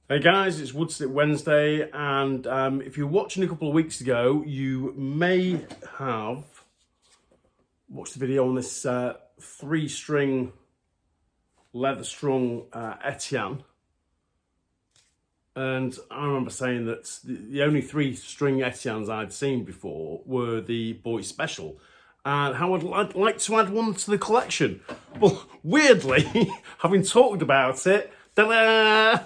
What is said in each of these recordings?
Hey guys, it's Woodstick Wednesday, and if you're watching a couple of weeks ago, you may have watched the video on this three-string leather-strung Etienne. And I remember saying that the only three-string Etiennes I'd seen before were the Boy Special, and how I'd like to add one to the collection. Well, weirdly, having talked about it, ta-da!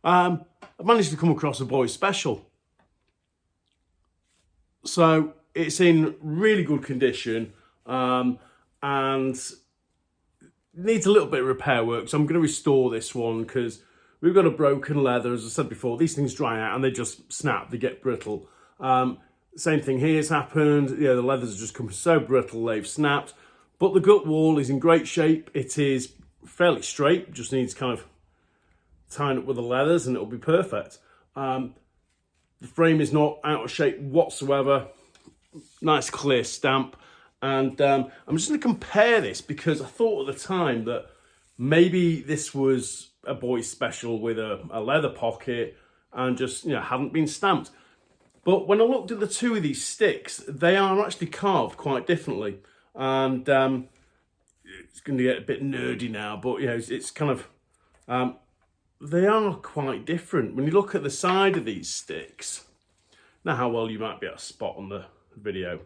I managed to come across a Boy Special. So it's in really good condition and needs a little bit of repair work. So I'm going to restore this one because we've got a broken leather. As I said before, these things dry out and they just snap, they get brittle. Same thing here has happened. Yeah, the leathers have just come so brittle, they've snapped. But the gut wall is in great shape. It is fairly straight, just needs kind of tying up with the leathers and it'll be perfect. The frame is not out of shape whatsoever. Nice clear stamp. And I'm just going to compare this because I thought at the time that maybe this was a Boy Special with a leather pocket and just, hadn't been stamped. But when I looked at the two of these sticks, they are actually carved quite differently. And it's going to get a bit nerdy now, but it's kind of they are quite different. When you look at the side of these sticks, now how well you might be able to spot on the video,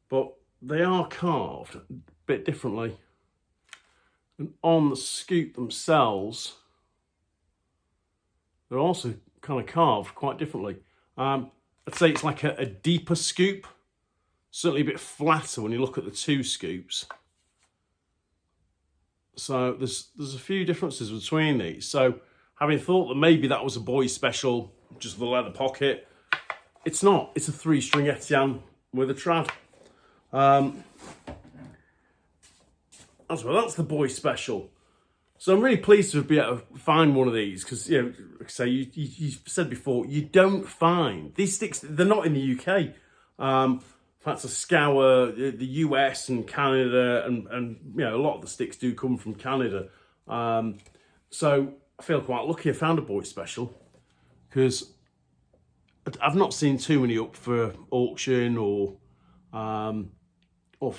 but they are carved a bit differently. And on the scoop themselves, they're also kind of carved quite differently. I'd say it's like a deeper scoop, certainly a bit flatter when you look at the two scoops. So there's a few differences between these. So having thought that maybe that was a Boy Special, just the leather pocket, it's not. It's a three-string Etienne with a trad. That's the Boy Special. So I'm really pleased to be able to find one of these because, like I say, you've said before, you don't find these sticks. They're not in the UK. In fact, I scour the US and Canada, and a lot of the sticks do come from Canada. So I feel quite lucky I found a Boy Special because I've not seen too many up for auction or for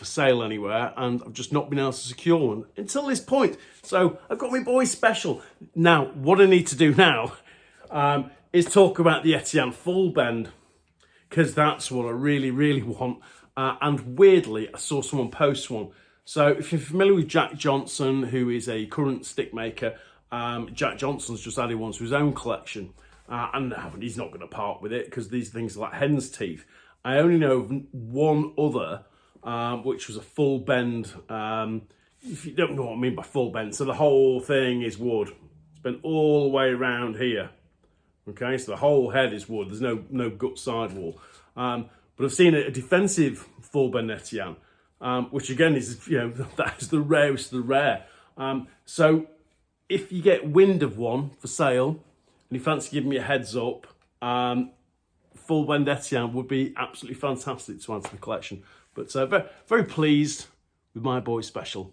sale anywhere, and I've just not been able to secure one until this point. So I've got my Boy Special. Now, what I need to do now is talk about the Etienne full bend, because that's what I really, really want. And weirdly, I saw someone post one. So if you're familiar with Jack Johnson, who is a current stick maker, Jack Johnson's just added one to his own collection. And he's not going to part with it because these things are like hen's teeth. I only know of one other, which was a full bend. If you don't know what I mean by full bend, so the whole thing is wood. It's been all the way around here. Okay, so the whole head is wood. There's no gut sidewall. But I've seen a defensive full bend Etienne, which again is that is the rarest of the rare. So if you get wind of one for sale and you fancy giving me a heads up, full bend Etienne would be absolutely fantastic to add to the collection. But very, very pleased with my Boy Special.